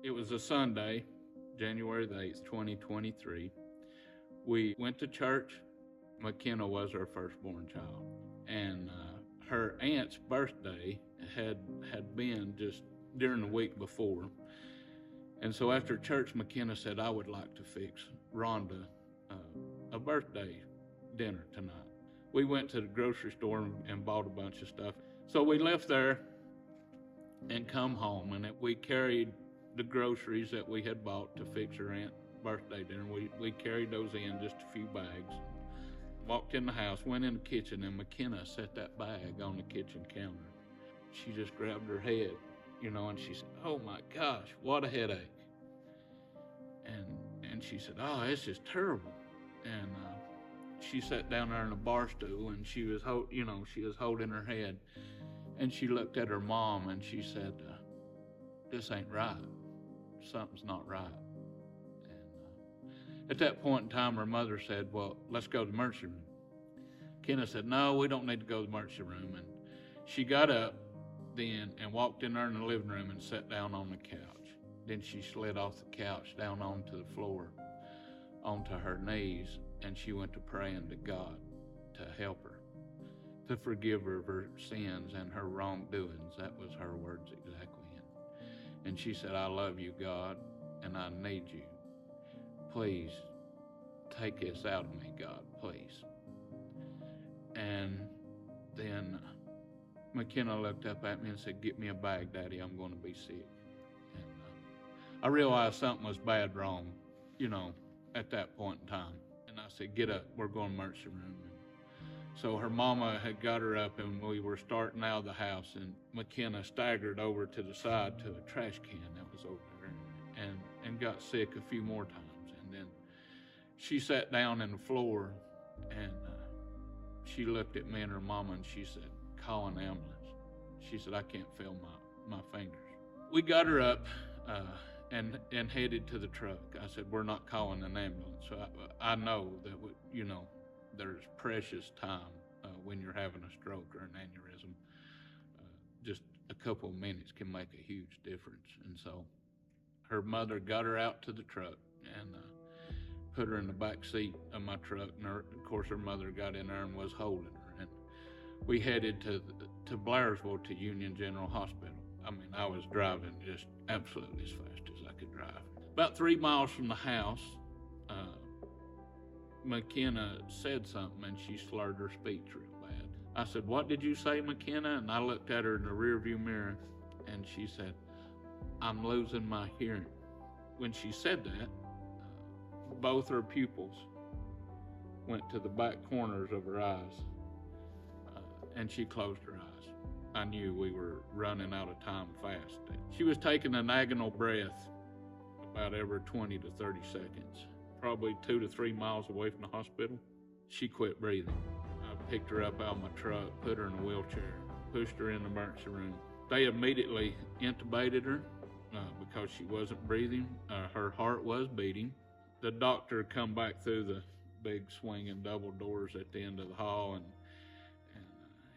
It was a Sunday, January the 8th, 2023. We went to church. Makenna was our firstborn child. And her aunt's birthday had been just during the week before. And so after church, Makenna said, I would like to fix Rhonda a birthday dinner tonight. We went to the grocery store and bought a bunch of stuff. So we left there and come home, and we carried the groceries that we had bought to fix her aunt's birthday dinner. We carried those in, just a few bags. Walked in the house, went in the kitchen, and Makenna set that bag on the kitchen counter. She just grabbed her head, and she said, oh my gosh, what a headache. And she said, oh, it's just terrible. And she sat down there in a bar stool, and she was holding her head. And she looked at her mom, and she said, this ain't right. Something's not right. And at that point in time, her mother said, well, let's go to the emergency room. Makenna said, no, we don't need to go to the emergency room. And she got up then and walked in there in the living room and sat down on the couch. Then she slid off the couch down onto the floor, onto her knees, and she went to praying to God to help her, to forgive her of her sins and her wrongdoings. That was her words exactly. And she said, I love you, God, and I need you. Please take this out of me, God, please. And then Makenna looked up at me and said, get me a bag, Daddy, I'm going to be sick. And I realized something was bad wrong, at that point in time. And I said, get up, we're going to the emergency room. So her mama had got her up, and we were starting out of the house, and Makenna staggered over to the side to a trash can that was over there and got sick a few more times. And then she sat down on the floor, and she looked at me and her mama, and she said, call an ambulance. She said, I can't feel my fingers. We got her up and headed to the truck. I said, we're not calling an ambulance. So I know that, there's precious time when you're having a stroke or an aneurysm. Just a couple of minutes can make a huge difference. And so her mother got her out to the truck and put her in the back seat of my truck. And of course, her mother got in there and was holding her. And we headed to Blairsville, to Union General Hospital. I mean, I was driving just absolutely as fast as I could drive. About 3 miles from the house, Makenna said something, and she slurred her speech real bad. I said, what did you say, Makenna? And I looked at her in the rearview mirror, and she said, I'm losing my hearing. When she said that, both her pupils went to the back corners of her eyes, and she closed her eyes. I knew we were running out of time fast. She was taking an agonal breath about every 20 to 30 seconds. Probably 2 to 3 miles away from the hospital. She quit breathing. I picked her up out of my truck, put her in a wheelchair, pushed her in the emergency room. They immediately intubated her because she wasn't breathing. Her heart was beating. The doctor come back through the big swinging double doors at the end of the hall, and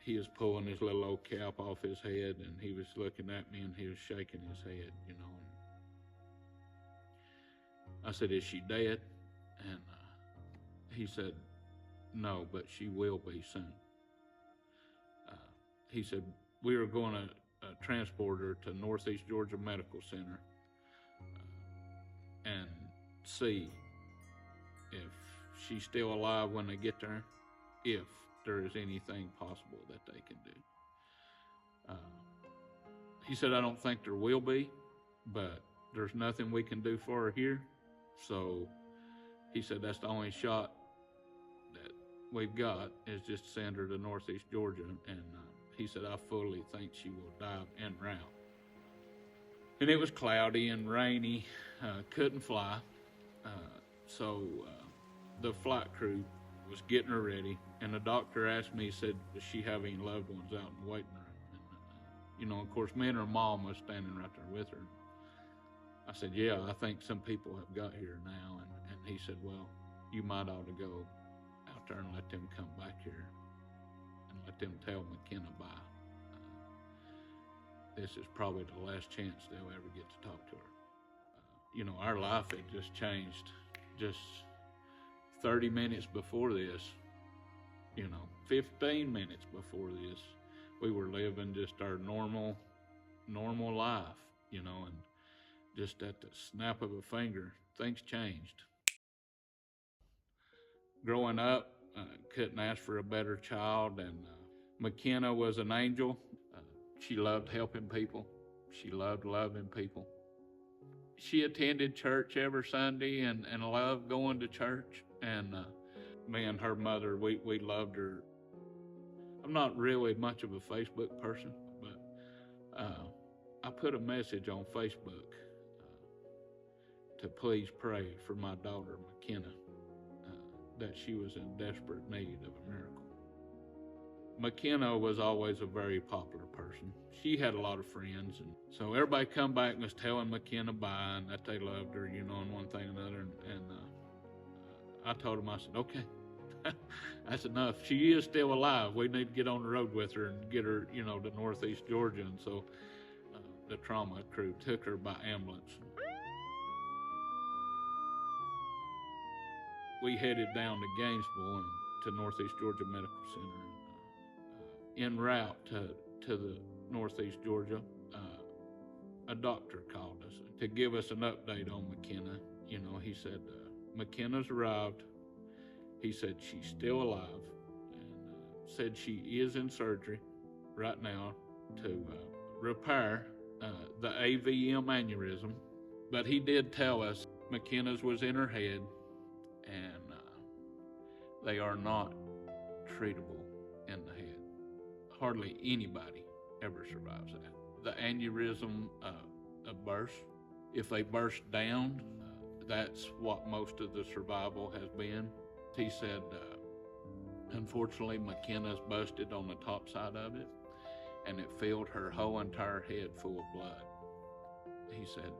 he was pulling his little old cap off his head, and he was looking at me, and he was shaking his head, I said, is she dead? And he said, no, but she will be soon. He said, we are going to transport her to Northeast Georgia Medical Center and see if she's still alive when they get there, if there is anything possible that they can do. He said, I don't think there will be, but there's nothing we can do for her here. So he said, that's the only shot that we've got, is just send her to Northeast Georgia. And he said, I fully think she will die en route. And it was cloudy and rainy, couldn't fly. So the flight crew was getting her ready. And the doctor asked me, he said, does she have any loved ones out in the waiting room? And, of course, me and her mom was standing right there with her. I said, yeah, I think some people have got here now. And he said, well, you might ought to go out there and let them come back here and let them tell Makenna bye. This is probably the last chance they'll ever get to talk to her. our life had just changed. Just 30 minutes before this, 15 minutes before this, we were living just our normal life, and just at the snap of a finger, things changed. Growing up, couldn't ask for a better child, and Makenna was an angel. She loved helping people. She loved loving people. She attended church every Sunday and loved going to church. And me and her mother, we loved her. I'm not really much of a Facebook person, but I put a message on Facebook to please pray for my daughter, Makenna, that she was in desperate need of a miracle. Makenna was always a very popular person. She had a lot of friends, and so everybody come back and was telling Makenna bye and that they loved her, and one thing and another. And I told them, I said, okay, that's enough. She is still alive. We need to get on the road with her and get her, to Northeast Georgia. And so the trauma crew took her by ambulance. We headed down to Gainesville and to Northeast Georgia Medical Center. En route to the Northeast Georgia, a doctor called us to give us an update on Makenna. He said, Makenna's arrived. He said she's still alive, and said she is in surgery right now to repair the AVM aneurysm. But he did tell us Makenna's was in her head, and they are not treatable in the head. Hardly anybody ever survives that. The aneurysm burst. If they burst down, that's what most of the survival has been. He said, unfortunately, Makenna's busted on the top side of it, and it filled her whole entire head full of blood. He said,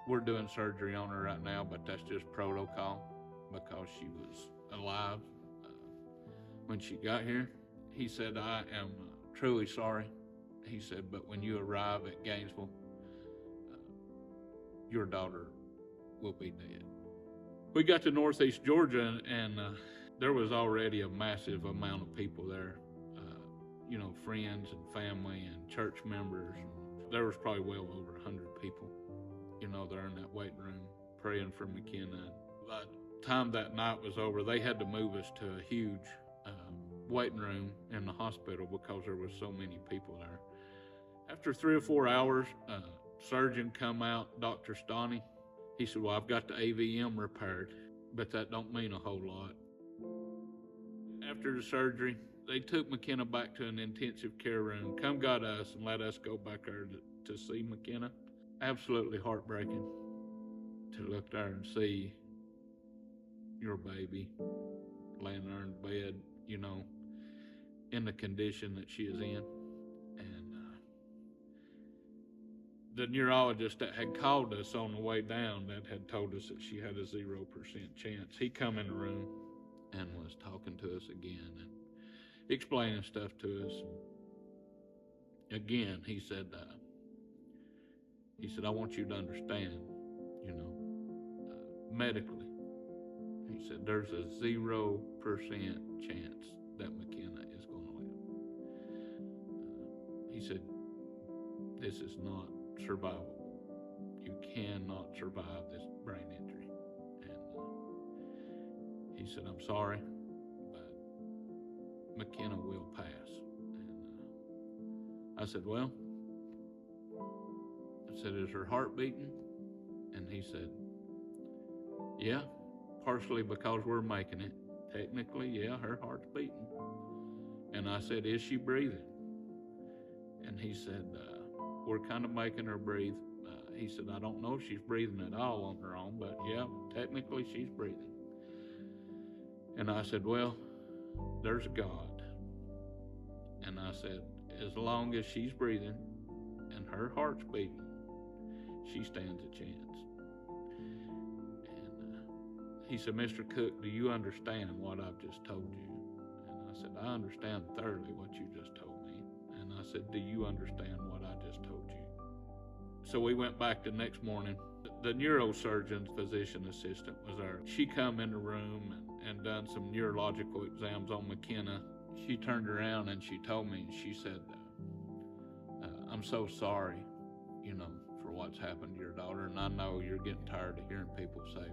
we're doing surgery on her right now, but that's just protocol because she was alive when she got here. He said, I am truly sorry. He said, but when you arrive at Gainesville, your daughter will be dead. We got to Northeast Georgia, and there was already a massive amount of people there, friends and family and church members. There was probably well over 100 people, there in that waiting room praying for Makenna. By the time that night was over, they had to move us to a huge waiting room in the hospital because there was so many people there. After 3 or 4 hours, surgeon come out, Dr. Stoney. He said, well, I've got the AVM repaired, but that don't mean a whole lot. After the surgery, they took Makenna back to an intensive care room, come got us and let us go back there to see Makenna. Absolutely heartbreaking to look there and see your baby laying there in bed, in the condition that she is in. And the neurologist that had called us on the way down that had told us that she had a 0% chance, he come in the room and was talking to us again and explaining stuff to us. Again, he said, I want you to understand, medically, he said, there's a 0% chance that Makenna is going to live. He said, this is not survivable. You cannot survive this brain injury. And he said, I'm sorry, but Makenna will pass. And I said, well, is her heart beating? And he said, yeah, partially because we're making it. Technically, yeah, her heart's beating. And I said, is she breathing? And he said, we're kind of making her breathe. He said, I don't know if she's breathing at all on her own, but yeah, technically she's breathing. And I said, well, there's God. And I said, as long as she's breathing and her heart's beating, she stands a chance. And he said, Mr. Cook, do you understand what I've just told you? And I said, I understand thoroughly what you just told me. And I said, do you understand what I just told you? So we went back the next morning. The neurosurgeon's physician assistant was there. She come in the room and done some neurological exams on Makenna. She turned around and she told me, she said, I'm so sorry, for what's happened to your daughter. And I know you're getting tired of hearing people say,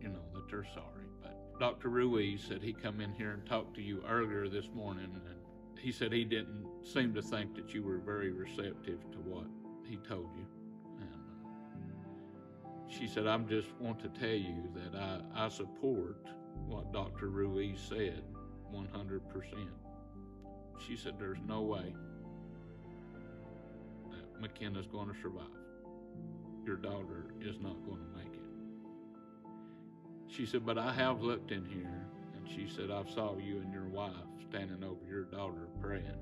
that they're sorry. But Dr. Ruiz said he come in here and talked to you earlier this morning. And he said he didn't seem to think that you were very receptive to what he told you. She said, I just want to tell you that I support what Dr. Ruiz said 100%. She said, there's no way that Makenna's going to survive. Your daughter is not going to make it. She said, but I have looked in here, and she said, I saw you and your wife standing over your daughter praying.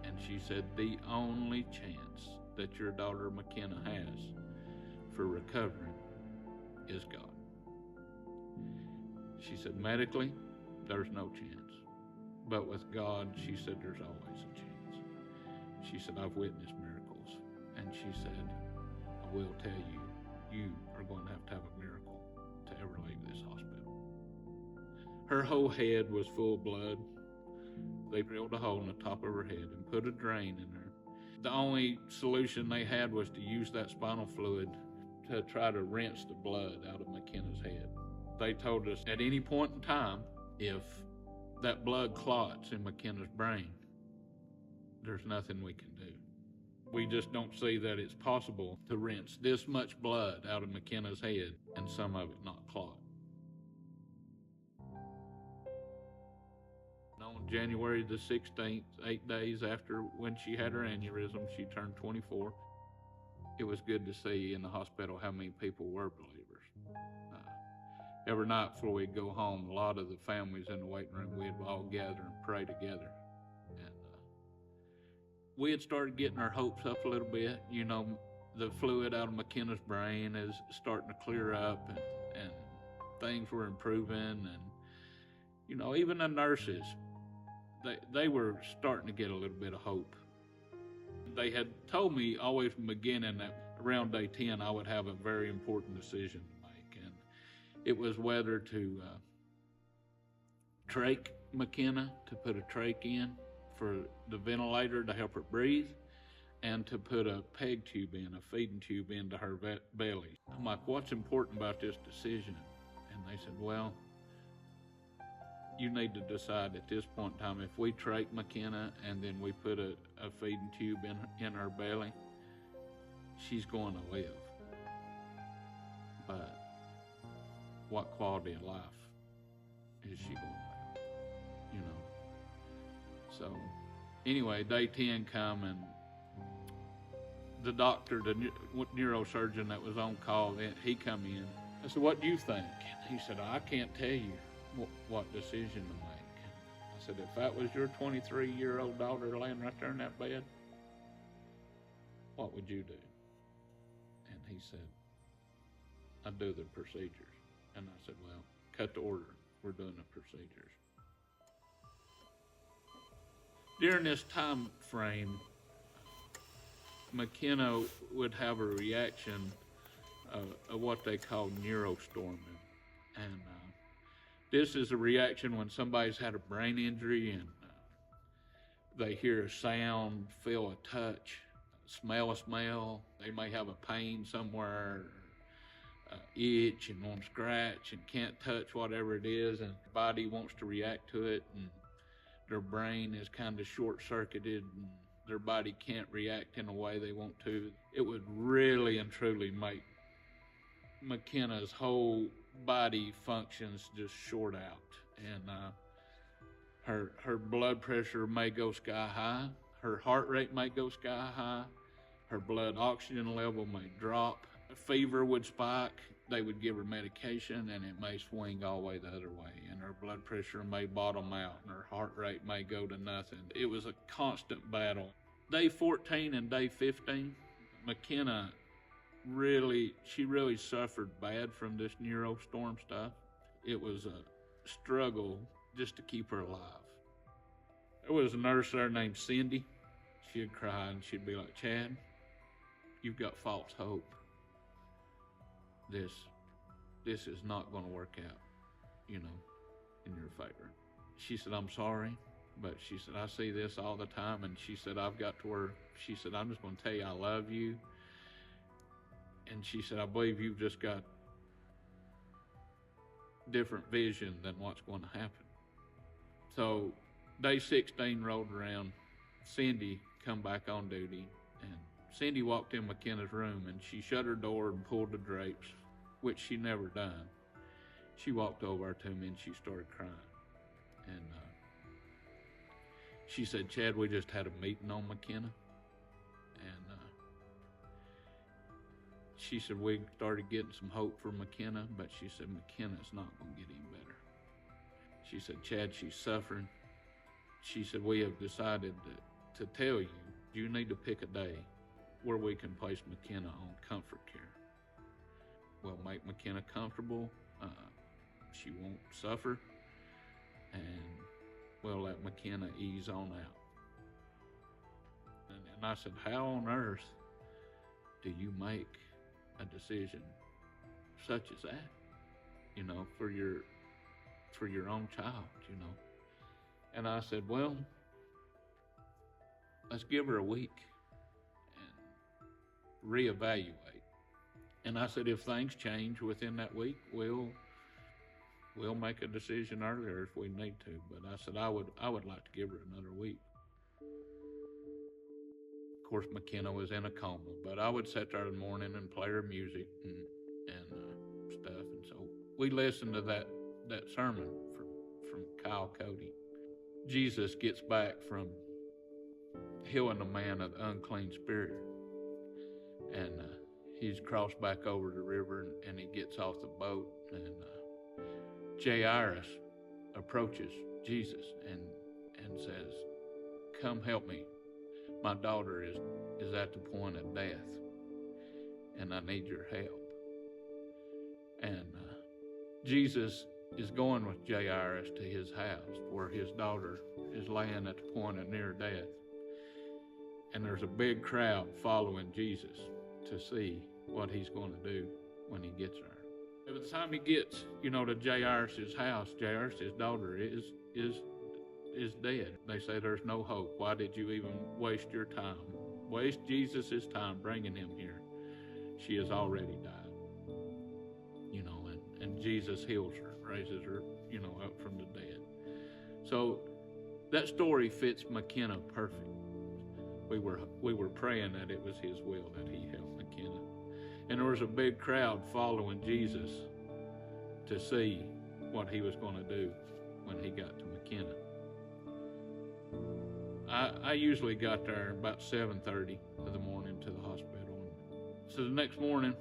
And she said, the only chance that your daughter Makenna has for recovering is God. She said, medically, there's no chance. But with God, she said, there's always a chance. She said, I've witnessed miracles. And she said, I will tell you, you are going to have a miracle to ever leave this hospital. Her whole head was full of blood. They drilled a hole in the top of her head and put a drain in her. The only solution they had was to use that spinal fluid to try to rinse the blood out of Makenna's head. They told us at any point in time, if that blood clots in Makenna's brain, there's nothing we can do. We just don't see that it's possible to rinse this much blood out of Makenna's head and some of it not clot. On January the 16th, 8 days after when she had her aneurysm, she turned 24. It was good to see in the hospital how many people were believers. Every night before we'd go home, a lot of the families in the waiting room, we'd all gather and pray together. And we had started getting our hopes up a little bit. The fluid out of Makenna's brain is starting to clear up, and things were improving. And, even the nurses, they were starting to get a little bit of hope. They had told me always from the beginning that around day 10 I would have a very important decision to make, and it was whether to trach Makenna, to put a trach in for the ventilator to help her breathe, and to put a peg tube in, a feeding tube into her belly. I'm like, what's important about this decision? And they said, well, you need to decide at this point in time, if we trach Makenna and then we put a feeding tube in her belly, she's going to live. But what quality of life is she going to live? So anyway, day 10 come, and the doctor, the neurosurgeon that was on call, he come in. I said, what do you think? He said, I can't tell you what decision to make. I said, if that was your 23-year-old daughter laying right there in that bed, what would you do? And he said, I'd do the procedures. And I said, well, cut the order. We're doing the procedures. During this time frame, Makenna would have a reaction of what they call neurostorming. And this is a reaction when somebody's had a brain injury and they hear a sound, feel a touch, smell a smell. They may have a pain somewhere, itch and want to scratch and can't touch whatever it is, and their body wants to react to it, and their brain is kind of short-circuited and their body can't react in a way they want to. It would really and truly make Makenna's whole body functions just short out, and her blood pressure may go sky high, her heart rate may go sky high, her blood oxygen level may drop, fever would spike. They would give her medication and it may swing all the way the other way, and her blood pressure may bottom out and her heart rate may go to nothing. It was a constant battle. Day 14 and day 15, Makenna really suffered bad from this neurostorm stuff. It was a struggle just to keep her alive. There was a nurse there named Cindy. She'd cry and she'd be like, Chad, you've got false hope. This is not going to work out, in your favor. She said, I'm sorry, but she said, I see this all the time. And she said, I've got to where, she said, I'm just going to tell you I love you. And she said, I believe you've just got different vision than what's going to happen. So day 16 rolled around. Cindy come back on duty, and Cindy walked in Makenna's room, and she shut her door and pulled the drapes, which she never done. She walked over to me and she started crying. And she said, Chad, we just had a meeting on Makenna. And she said, we started getting some hope for Makenna, but she said, Makenna's not going to get any better. She said, Chad, she's suffering. She said, we have decided to tell you, you need to pick a day where we can place Makenna on comfort care. We'll make Makenna comfortable. She won't suffer. And we'll let Makenna ease on out. And I said, how on earth do you make a decision such as that, for your own child, And I said, well, let's give her a week and reevaluate. And I said, if things change within that week, we'll make a decision earlier if we need to. But I said, I would like to give her another week. Of course, Makenna was in a coma, but I would sit there in the morning and play her music and stuff. And so we listened to that sermon from Kyle Cody. Jesus gets back from healing a man of the unclean spirit, and he's crossed back over the river, and he gets off the boat, and Jairus approaches Jesus and says, come help me. My daughter is at the point of death, and I need your help. And Jesus is going with Jairus to his house where his daughter is laying at the point of near death. And there's a big crowd following Jesus to see what he's going to do when he gets there. By the time he gets, to Jairus' house, Jairus' daughter is dead. They say there's no hope. Why did you even waste your time? Waste Jesus' time bringing him here. She has already died. And Jesus heals her, raises her, up from the dead. So that story fits Makenna perfect. We were praying that it was his will that he helped Makenna. And there was a big crowd following Jesus to see what he was going to do when he got to Makenna. I usually got there about 7:30 in the morning to the hospital. So the next morning,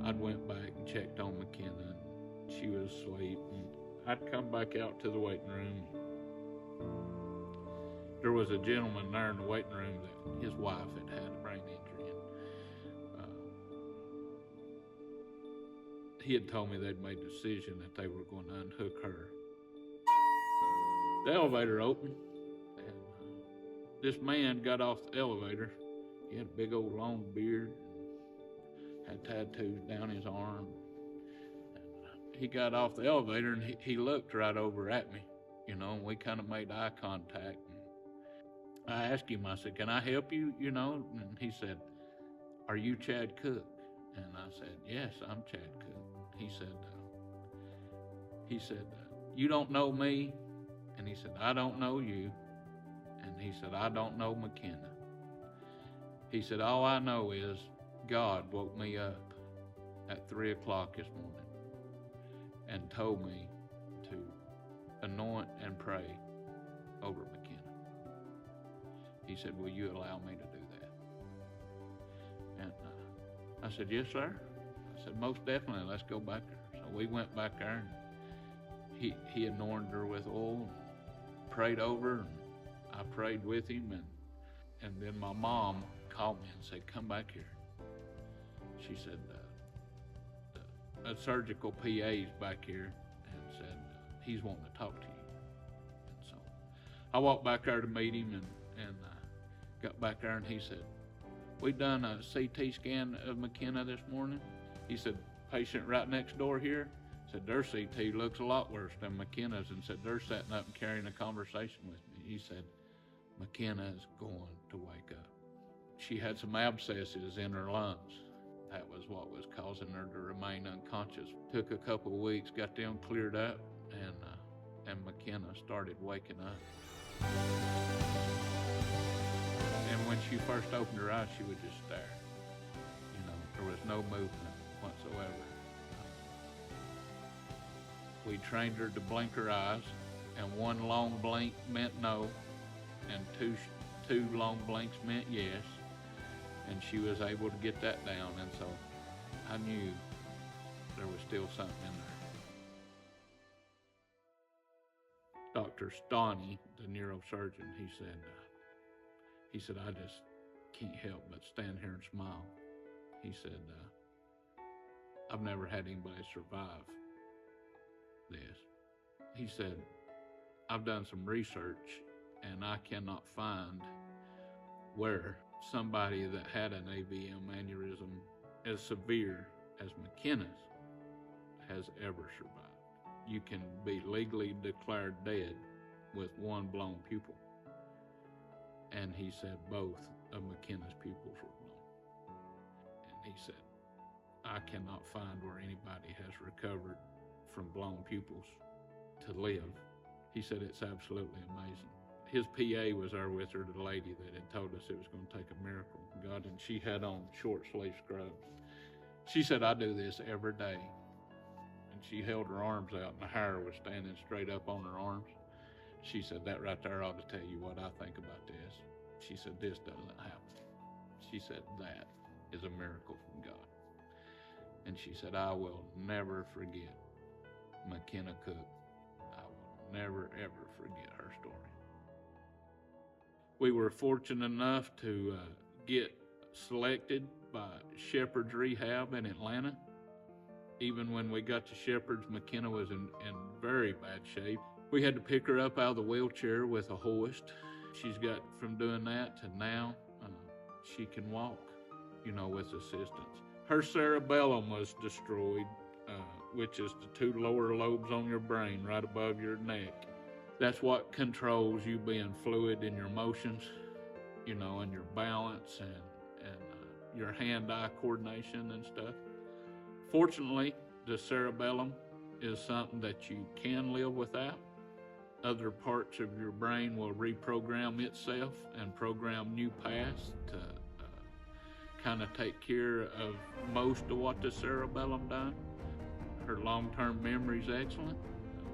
I went back and checked on Makenna, and she was asleep. And I'd come back out to the waiting room. There was a gentleman there in the waiting room that his wife had a brain injury. And he had told me they'd made a decision that they were going to unhook her. The elevator opened, and this man got off the elevator. He had a big old long beard, and had tattoos down his arm. And he got off the elevator, and he looked right over at me, and we kind of made eye contact. And I asked him, I said, can I help you, And he said, are you Chad Cook? And I said, yes, I'm Chad Cook. He said, you don't know me? And he said, I don't know you. And he said, I don't know Makenna. He said, all I know is God woke me up at 3 o'clock this morning and told me to anoint and pray over Makenna. He said, will you allow me to do that? And I said, yes, sir. I said, most definitely, let's go back there. So we went back there, and he anointed her with oil and prayed over her, and I prayed with him, and then my mom called me and said, come back here. She said, a surgical PA's back here, and said, he's wanting to talk to you. And so I walked back there to meet him, and got back there, and he said, we done a CT scan of Makenna this morning. He said, patient right next door here, said their CT looks a lot worse than Makenna's, and said they're sitting up and carrying a conversation with me. He said, Makenna is going to wake up. She had some abscesses in her lungs. That was what was causing her to remain unconscious. Took a couple of weeks, got them cleared up, and Makenna started waking up. And when she first opened her eyes, she would just stare. You know, there was no movement whatsoever. We trained her to blink her eyes, and one long blink meant no, and two long blinks meant yes, and she was able to get that down, and so I knew there was still something in there. Dr. Stoney, the neurosurgeon, he said, I just can't help but stand here and smile. He said, I've never had anybody survive this. He said, I've done some research and I cannot find where somebody that had an AVM aneurysm as severe as Makenna's has ever survived. You can be legally declared dead with one blown pupil. And he said both of Makenna's pupils were blown. And he said, I cannot find where anybody has recovered from blown pupils to live. He said it's absolutely amazing. His PA was there with her, the lady that had told us it was going to take a miracle from God, and she had on short sleeve scrubs. She said, I do this every day. And she held her arms out, and the hair was standing straight up on her arms. She said, that right there ought to tell you what I think about this. She said, this doesn't happen. She said, that is a miracle from God. And she said, I will never forget Makenna Cook. I will never, ever forget her story. We were fortunate enough to get selected by Shepherd's Rehab in Atlanta. Even when we got to Shepherd's, Makenna was in very bad shape. We had to pick her up out of the wheelchair with a hoist. She's got from doing that to now, she can walk, you know, with assistance. Her cerebellum was destroyed, which is the two lower lobes on your brain right above your neck. That's what controls you being fluid in your motions, you know, and your balance and your hand-eye coordination and stuff. Fortunately, the cerebellum is something that you can live without. Other parts of your brain will reprogram itself and program new paths to kind of take care of most of what the cerebellum done. Her long-term memory is excellent.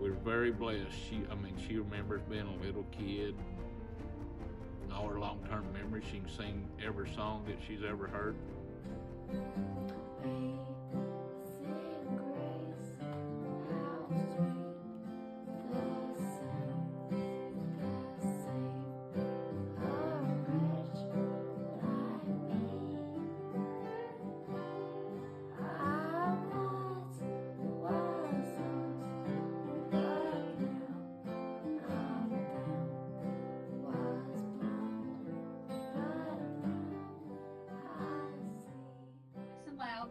We're very blessed. She remembers being a little kid. All her long-term memory, she can sing every song that she's ever heard.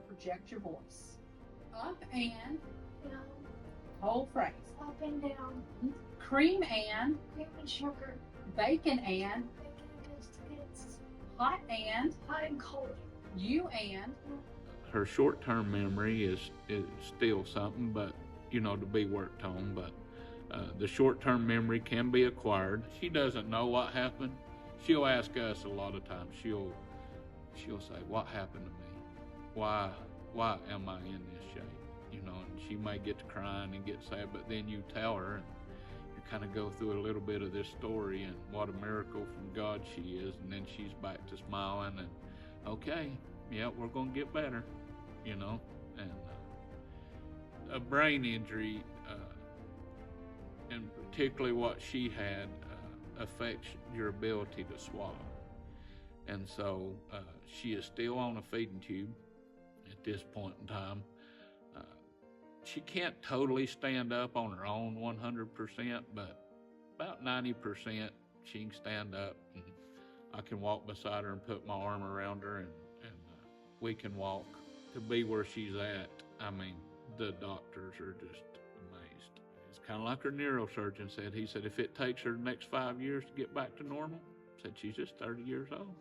Project your voice. Up and down. Whole phrase. Up and down. Cream and Cream and sugar. bacon and Bacon and biscuits. hot and Hot and cold. you and Her short-term memory is still something, but you know, to be worked on. But the short-term memory can be acquired. She doesn't know what happened. She'll ask us a lot of times. She'll say, "What happened to me? Why am I in this shape?" You know, and she may get to crying and get sad, but then you tell her, and you kind of go through a little bit of this story and what a miracle from God she is, and then she's back to smiling and, okay, yeah, we're going to get better, you know. And a brain injury, and particularly what she had, affects your ability to swallow. And so she is still on a feeding tube at this point in time. She can't totally stand up on her own 100%, but about 90% she can stand up. And I can walk beside her and put my arm around her, and we can walk to be where she's at. I mean, the doctors are just amazed. It's kind of like her neurosurgeon said. He said if it takes her the next 5 years to get back to normal, said she's just 30 years old.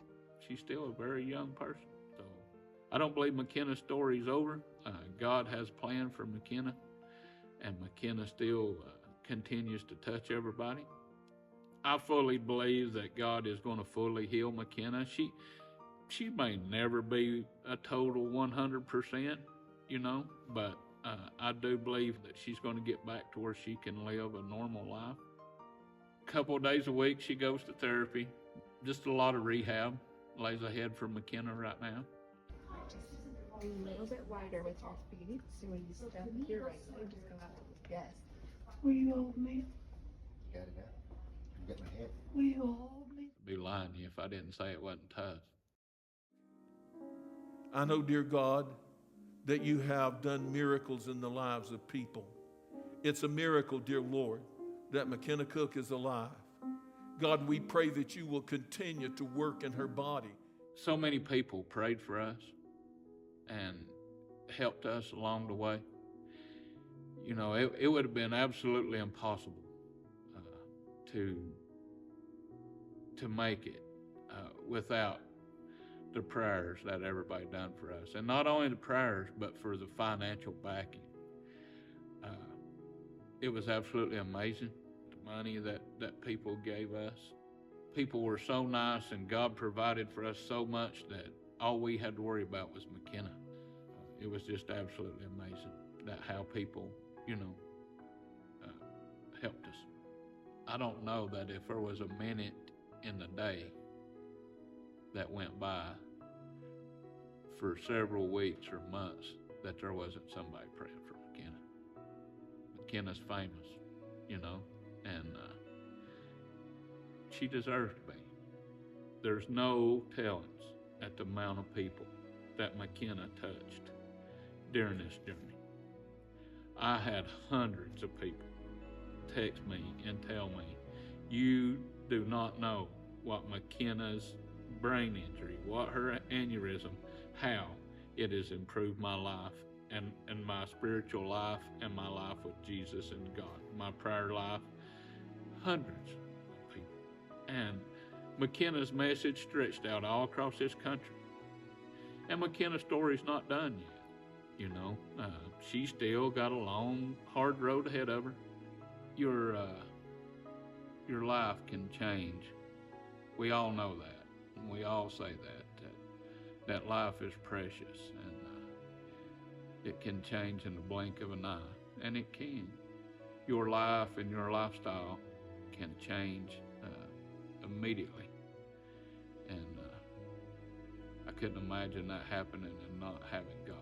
She's still a very young person. So I don't believe Makenna's story is over. God has a plan for Makenna, and Makenna still continues to touch everybody. I fully believe that God is going to fully heal Makenna. She may never be a total 100%, but I do believe that she's going to get back to where she can live a normal life. A couple of days a week she goes to therapy. Just a lot of rehab lays ahead for Makenna right now. Just a little bit wider with your feet, so when you step with your right leg, just go out. Yes. Will you hold me? Got it out. You got my head. Will you hold me? I'd be lying to you if I didn't say it wasn't tough. I know, dear God, that you have done miracles in the lives of people. It's a miracle, dear Lord, that Makenna Cook is alive. God, we pray that you will continue to work in her body. So many people prayed for us and helped us along the way. It would have been absolutely impossible to make it without the prayers that everybody done for us. And not only the prayers, but for the financial backing. It was absolutely amazing, the money that people gave us. People were so nice, and God provided for us so much that all we had to worry about was Makenna. It was just absolutely amazing that how people, helped us. I don't know that if there was a minute in the day that went by for several weeks or months that there wasn't somebody praying for Makenna. Makenna's famous, and she deserves to be. There's no tellings at the amount of people that Makenna touched during this journey. I had hundreds of people text me and tell me, you do not know what Makenna's brain injury, what her aneurysm, how it has improved my life and my spiritual life and my life with Jesus and God, my prayer life. Hundreds of people. And Makenna's message stretched out all across this country. And Makenna's story's not done yet. She's still got a long, hard road ahead of her. Your life can change. We all know that, and we all say that life is precious, and it can change in the blink of an eye, and it can. Your life and your lifestyle can change immediately, and I couldn't imagine that happening and not having God.